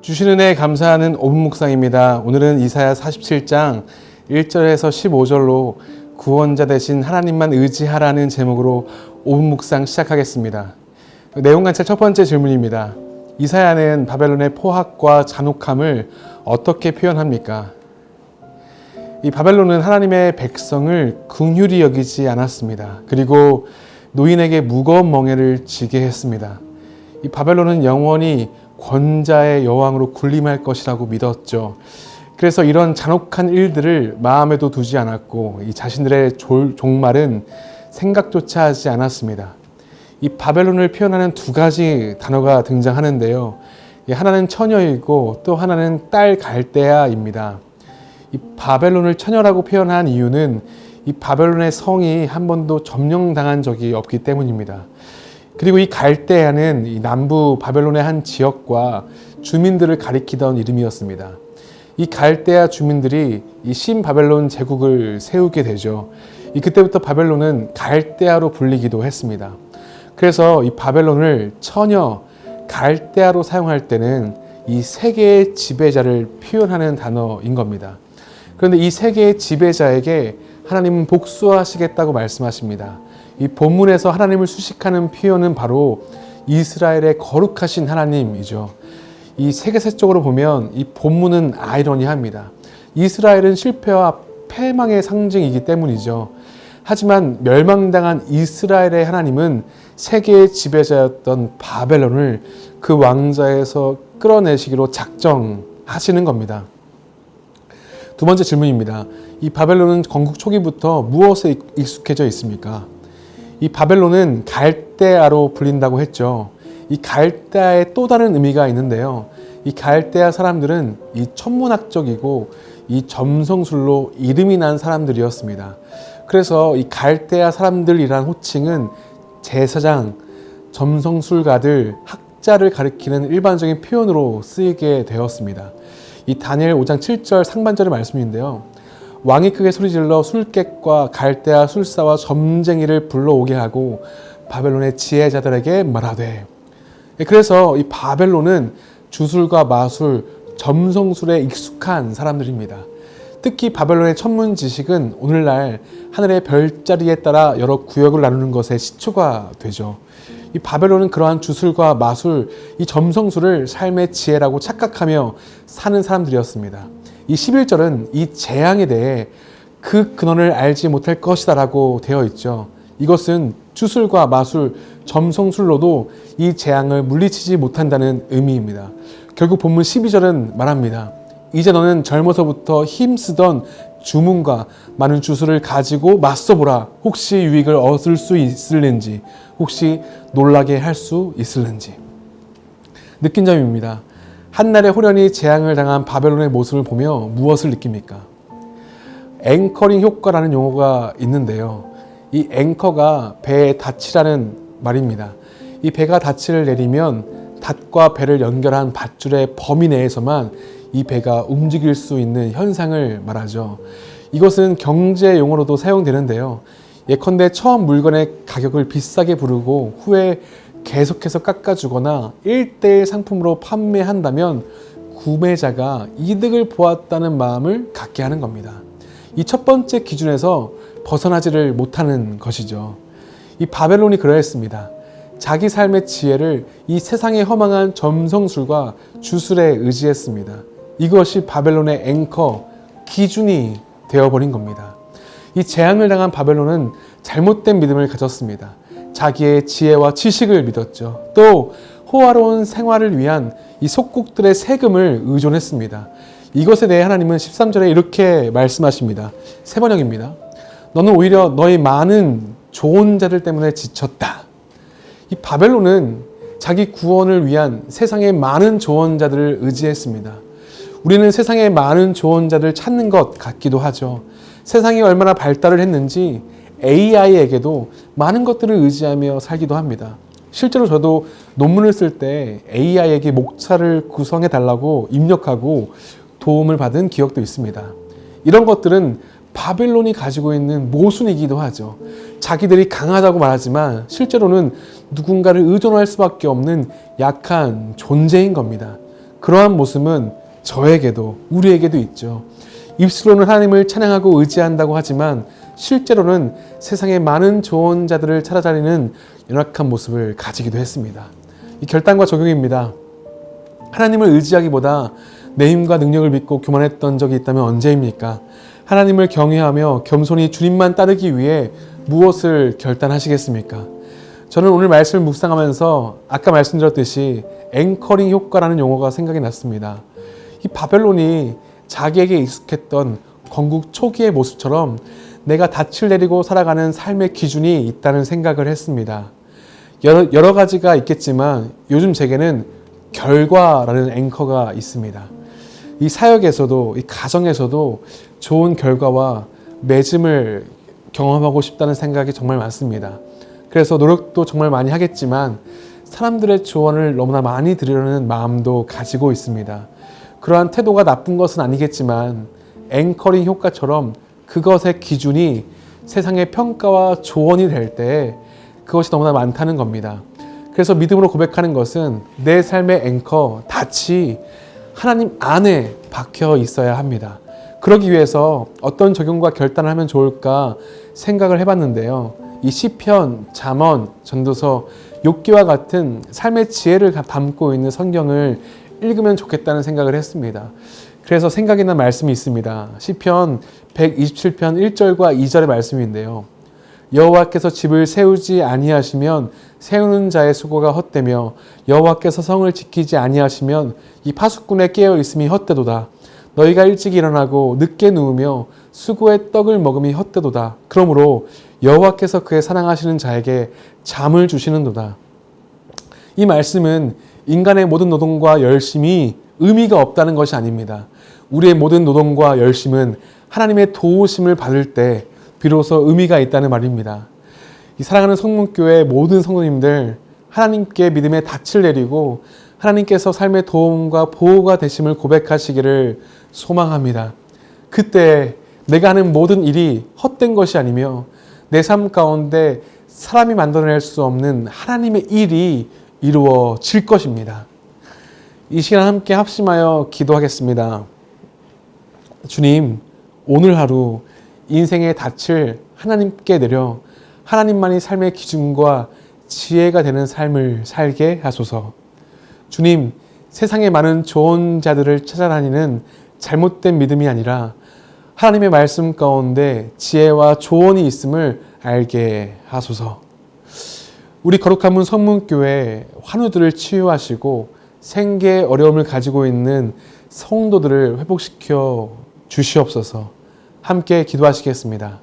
주시는 애 감사하는 5분 묵상입니다. 오늘은 이사야 47장 1절에서 15절로 구원자 대신 하나님만 의지하라는 제목으로 5분 묵상 시작하겠습니다. 내용 관찰 첫 번째 질문입니다. 이사야는 바벨론의 포악과 잔혹함을 어떻게 표현합니까? 이 바벨론은 하나님의 백성을 긍휼히 여기지 않았습니다. 그리고 노인에게 무거운 멍에를 지게 했습니다. 이 바벨론은 영원히 권자의 여왕으로 군림할 것이라고 믿었죠. 그래서 이런 잔혹한 일들을 마음에도 두지 않았고 이 자신들의 종말은 생각조차 하지 않았습니다. 이 바벨론을 표현하는 두 가지 단어가 등장하는데요. 하나는 처녀이고 또 하나는 딸 갈대아입니다. 이 바벨론을 처녀라고 표현한 이유는 이 바벨론의 성이 한 번도 점령당한 적이 없기 때문입니다. 그리고 이 갈대아는 이 남부 바벨론의 한 지역과 주민들을 가리키던 이름이었습니다. 이 갈대아 주민들이 이 신바벨론 제국을 세우게 되죠. 그때부터 바벨론은 갈대아로 불리기도 했습니다. 그래서 이 바벨론을 처녀, 갈대아로 사용할 때는 이 세계의 지배자를 표현하는 단어인 겁니다. 그런데 이 세계의 지배자에게 하나님은 복수하시겠다고 말씀하십니다. 이 본문에서 하나님을 수식하는 표현은 바로 이스라엘의 거룩하신 하나님이죠. 이 세계사적으로 보면 이 본문은 아이러니합니다. 이스라엘은 실패와 패망의 상징이기 때문이죠. 하지만 멸망당한 이스라엘의 하나님은 세계의 지배자였던 바벨론을 그 왕좌에서 끌어내시기로 작정하시는 겁니다. 두 번째 질문입니다. 이 바벨론은 건국 초기부터 무엇에 익숙해져 있습니까? 이 바벨론은 갈대아로 불린다고 했죠. 이 갈대아의 또 다른 의미가 있는데요. 이 갈대아 사람들은 이 천문학적이고 이 점성술로 이름이 난 사람들이었습니다. 그래서 이 갈대아 사람들이란 호칭은 제사장, 점성술가들, 학자를 가리키는 일반적인 표현으로 쓰이게 되었습니다. 이 다니엘 5장 7절 상반절의 말씀인데요. 왕이 크게 소리질러 술객과 갈대아 술사와 점쟁이를 불러오게 하고 바벨론의 지혜자들에게 말하되. 그래서 이 바벨론은 주술과 마술, 점성술에 익숙한 사람들입니다. 특히 바벨론의 천문 지식은 오늘날 하늘의 별자리에 따라 여러 구역을 나누는 것에 시초가 되죠. 이 바벨론은 그러한 주술과 마술, 이 점성술을 삶의 지혜라고 착각하며 사는 사람들이었습니다. 이 11절은 이 재앙에 대해 그 근원을 알지 못할 것이다 라고 되어 있죠. 이것은 주술과 마술, 점성술로도 이 재앙을 물리치지 못한다는 의미입니다. 결국 본문 12절은 말합니다. 이제 너는 젊어서부터 힘쓰던 주문과 많은 주술을 가지고 맞서보라. 혹시 유익을 얻을 수 있을는지, 혹시 놀라게 할 수 있을는지. 느낀 점입니다. 한날에 호련히 재앙을 당한 바벨론의 모습을 보며 무엇을 느낍니까? 앵커링 효과라는 용어가 있는데요. 이 앵커가 배의 닻이라는 말입니다. 이 배가 닻을 내리면 닷과 배를 연결한 밧줄의 범위 내에서만 이 배가 움직일 수 있는 현상을 말하죠. 이것은 경제 용어로도 사용되는데요. 예컨대 처음 물건의 가격을 비싸게 부르고 후에 계속해서 깎아주거나 1:1 상품으로 판매한다면 구매자가 이득을 보았다는 마음을 갖게 하는 겁니다. 이 첫 번째 기준에서 벗어나지를 못하는 것이죠. 이 바벨론이 그러했습니다. 자기 삶의 지혜를 이 세상의 허망한 점성술과 주술에 의지했습니다. 이것이 바벨론의 앵커, 기준이 되어버린 겁니다. 이 재앙을 당한 바벨론은 잘못된 믿음을 가졌습니다. 자기의 지혜와 지식을 믿었죠. 또 호화로운 생활을 위한 이 속국들의 세금을 의존했습니다. 이것에 대해 하나님은 13절에 이렇게 말씀하십니다. 새 번역입니다. 너는 오히려 너희 많은 좋은 자들 때문에 지쳤다. 이 바벨론은 자기 구원을 위한 세상의 많은 조언자들을 의지했습니다. 우리는 세상의 많은 조언자들을 찾는 것 같기도 하죠. 세상이 얼마나 발달을 했는지 AI에게도 많은 것들을 의지하며 살기도 합니다. 실제로 저도 논문을 쓸 때 AI에게 목차를 구성해 달라고 입력하고 도움을 받은 기억도 있습니다. 이런 것들은 바벨론이 가지고 있는 모순이기도 하죠. 자기들이 강하다고 말하지만 실제로는 누군가를 의존할 수밖에 없는 약한 존재인 겁니다. 그러한 모습은 저에게도 우리에게도 있죠. 입술로는 하나님을 찬양하고 의지한다고 하지만 실제로는 세상의 많은 조언자들을 찾아다니는 연약한 모습을 가지기도 했습니다. 이 결단과 적용입니다. 하나님을 의지하기보다 내 힘과 능력을 믿고 교만했던 적이 있다면 언제입니까? 하나님을 경외하며 겸손히 주님만 따르기 위해 무엇을 결단하시겠습니까? 저는 오늘 말씀을 묵상하면서 아까 말씀드렸듯이 앵커링 효과라는 용어가 생각이 났습니다. 이 바벨론이 자기에게 익숙했던 건국 초기의 모습처럼 내가 닻을 내리고 살아가는 삶의 기준이 있다는 생각을 했습니다. 여러 가지가 있겠지만 요즘 제게는 결과라는 앵커가 있습니다. 이 사역에서도, 이 가정에서도 좋은 결과와 맺음을 경험하고 싶다는 생각이 정말 많습니다. 그래서 노력도 정말 많이 하겠지만 사람들의 조언을 너무나 많이 들으려는 마음도 가지고 있습니다. 그러한 태도가 나쁜 것은 아니겠지만 앵커링 효과처럼 그것의 기준이 세상의 평가와 조언이 될 때 그것이 너무나 많다는 겁니다. 그래서 믿음으로 고백하는 것은 내 삶의 앵커, 닻이 하나님 안에 박혀 있어야 합니다. 그러기 위해서 어떤 적용과 결단을 하면 좋을까 생각을 해봤는데요. 이 시편, 잠언, 전도서, 욥기와 같은 삶의 지혜를 담고 있는 성경을 읽으면 좋겠다는 생각을 했습니다. 그래서 생각이 난 말씀이 있습니다. 시편 127편 1절과 2절의 말씀인데요. 여호와께서 집을 세우지 아니하시면 세우는 자의 수고가 헛되며 여호와께서 성을 지키지 아니하시면 이 파수꾼의 깨어 있음이 헛되도다. 너희가 일찍 일어나고 늦게 누우며 수고의 떡을 먹음이 헛되도다. 그러므로 여호와께서 그의 사랑하시는 자에게 잠을 주시는도다. 이 말씀은 인간의 모든 노동과 열심이 의미가 없다는 것이 아닙니다. 우리의 모든 노동과 열심은 하나님의 도우심을 받을 때 비로소 의미가 있다는 말입니다. 이 사랑하는 성문교회 모든 성도님들, 하나님께 믿음의 닻을 내리고 하나님께서 삶의 도움과 보호가 되심을 고백하시기를 소망합니다. 그때 내가 하는 모든 일이 헛된 것이 아니며 내 삶 가운데 사람이 만들어낼 수 없는 하나님의 일이 이루어질 것입니다. 이 시간 함께 합심하여 기도하겠습니다. 주님, 오늘 하루 인생의 닻을 하나님께 내려 하나님만이 삶의 기준과 지혜가 되는 삶을 살게 하소서. 주님, 세상에 많은 좋은 자들을 찾아다니는 잘못된 믿음이 아니라 하나님의 말씀 가운데 지혜와 조언이 있음을 알게 하소서. 우리 거룩한 문 성문교회 환우들을 치유하시고 생계의 어려움을 가지고 있는 성도들을 회복시켜 주시옵소서. 함께 기도하시겠습니다.